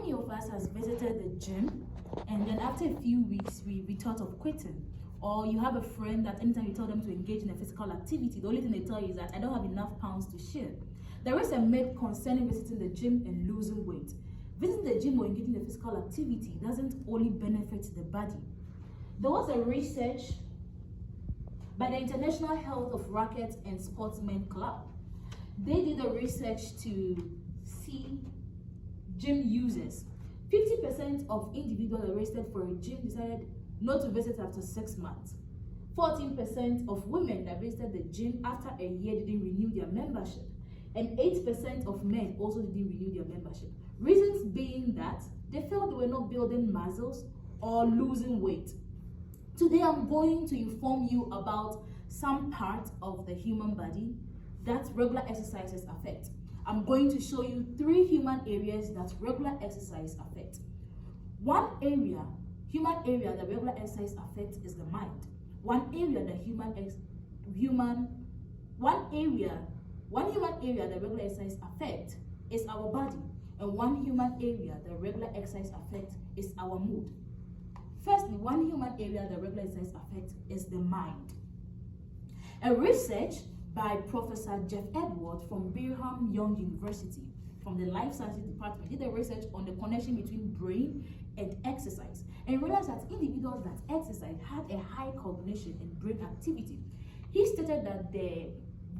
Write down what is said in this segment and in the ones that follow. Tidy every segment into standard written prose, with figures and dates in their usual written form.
many of us has visited the gym and then after a few weeks we thought of quitting? Or you have a friend that anytime you tell them to engage in a physical activity, the only thing they tell you is that I don't have enough pounds to share. There is a myth concerning visiting the gym and losing weight. Visiting the gym or engaging in a physical activity doesn't only benefit the body. There was a research by the International Health of Racquet and Sportsmen Club. They did a research to see gym users. 50% of individuals arrested for a gym decided not to visit after 6 months. 14% of women that visited the gym after a year didn't renew their membership. And 8% of men also didn't renew their membership. Reasons being that they felt they were not building muscles or losing weight. Today I'm going to inform you about some part of the human body that regular exercises affect. I'm going to show you 3 human areas that regular exercise affect. One human area that regular exercise affects is the mind. One human area that regular exercise affects is our body, and one human area that regular exercise affects is our mood. Firstly, one human area that regular exercise affects is the mind. A research by Professor Jeff Edwards from Brigham Young University from the Life Sciences Department did a research on the connection between brain and exercise and realized that individuals that exercise had a high cognition and brain activity. He stated that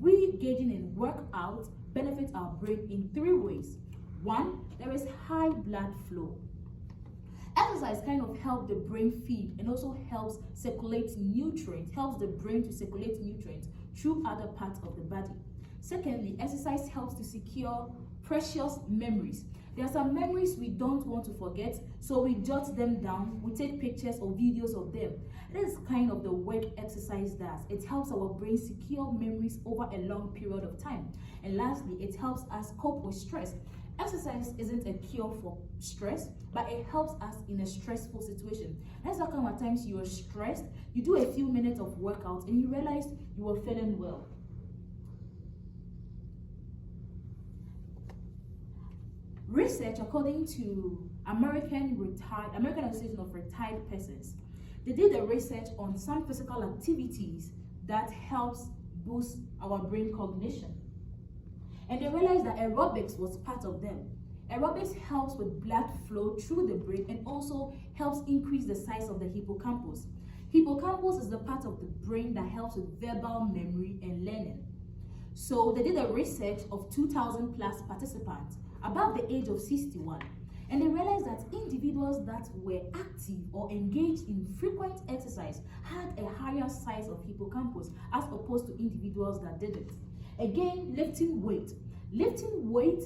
we engaging in workout benefits our brain in 3 ways. 1, there is high blood flow. Exercise kind of helps the brain feed and also helps circulate nutrients, helps the brain to circulate nutrients through other parts of the body. Secondly, exercise helps to secure precious memories. There are some memories we don't want to forget, so we jot them down, we take pictures or videos of them. This is kind of the work exercise does. It helps our brain secure memories over a long period of time. And lastly, it helps us cope with stress. Exercise isn't a cure for stress, but it helps us in a stressful situation. That's how come at times you are stressed, you do a few minutes of workout and you realize you are feeling well. Research, according to American Association of Retired Persons, they did a research on some physical activities that helps boost our brain cognition. And they realized that aerobics was part of them. Aerobics helps with blood flow through the brain and also helps increase the size of the hippocampus. Hippocampus is the part of the brain that helps with verbal memory and learning. So they did a research of 2,000 plus participants above the age of 61. And they realized that individuals that were active or engaged in frequent exercise had a higher size of hippocampus as opposed to individuals that didn't. Again, lifting weight. Lifting weight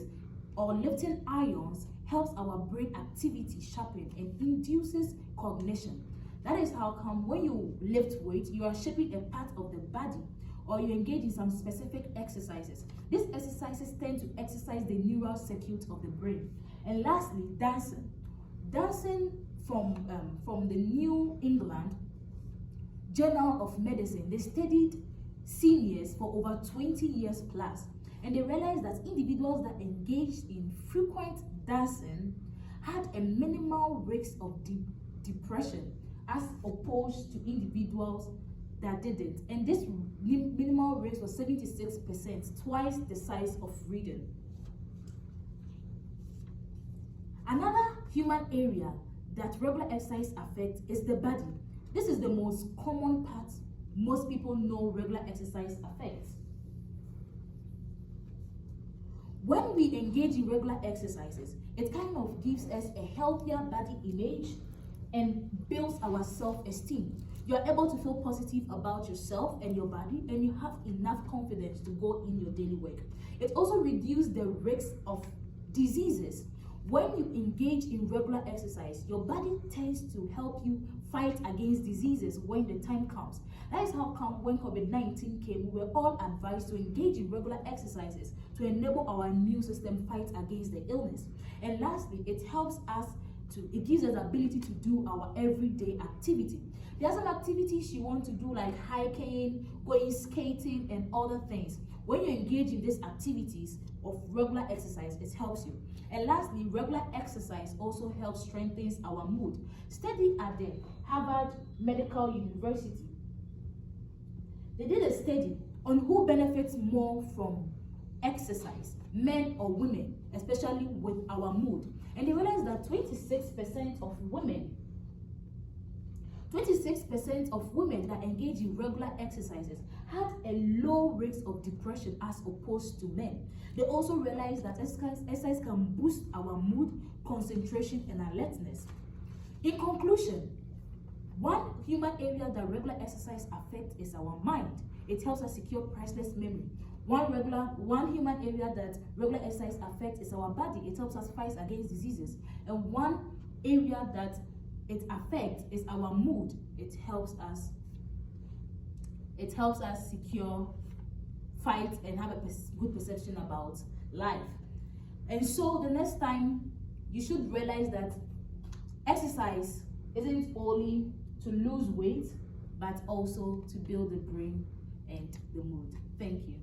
or lifting ions helps our brain activity sharpen and induces cognition. That is how come when you lift weight, you are shaping a part of the body or you engage in some specific exercises. These exercises tend to exercise the neural circuit of the brain. And lastly, dancing. Dancing from the New England Journal of Medicine, they studied seniors for over 20 years plus, and they realized that individuals that engaged in frequent dancing had a minimal risk of depression as opposed to individuals that didn't. And this minimal risk was 76%, twice the size of reading. Another human area that regular exercise affects is the body. This is the most common part most people know regular exercise affects. When we engage in regular exercises, it kind of gives us a healthier body image and builds our self-esteem. You're able to feel positive about yourself and your body, and you have enough confidence to go in your daily work. It also reduces the risk of diseases. When you engage in regular exercise, your body tends to help you fight against diseases when the time comes. That is how come when COVID-19 came, we were all advised to engage in regular exercises to enable our immune system fight against the illness. And lastly, it helps us it gives us the ability to do our everyday activity. There are some activities you want to do, like hiking, going skating, and other things. When you engage in these activities of regular exercise, it helps you. And lastly, regular exercise also helps strengthen our mood. Study at the Harvard Medical University, they did a study on who benefits more from exercise, men or women, especially with our mood. And they realized that 26% of women that engage in regular exercises had a low rate of depression as opposed to men. They also realized that exercise can boost our mood, concentration, and alertness. In conclusion, one human area that regular exercise affects is our mind. It helps us secure priceless memory. One human area that regular exercise affects is our body. It helps us fight against diseases. And one area that it affects is our mood. It helps us secure, fight, and have a good perception about life. And so the next time, you should realize that exercise isn't only to lose weight, but also to build the brain and the mood. Thank you.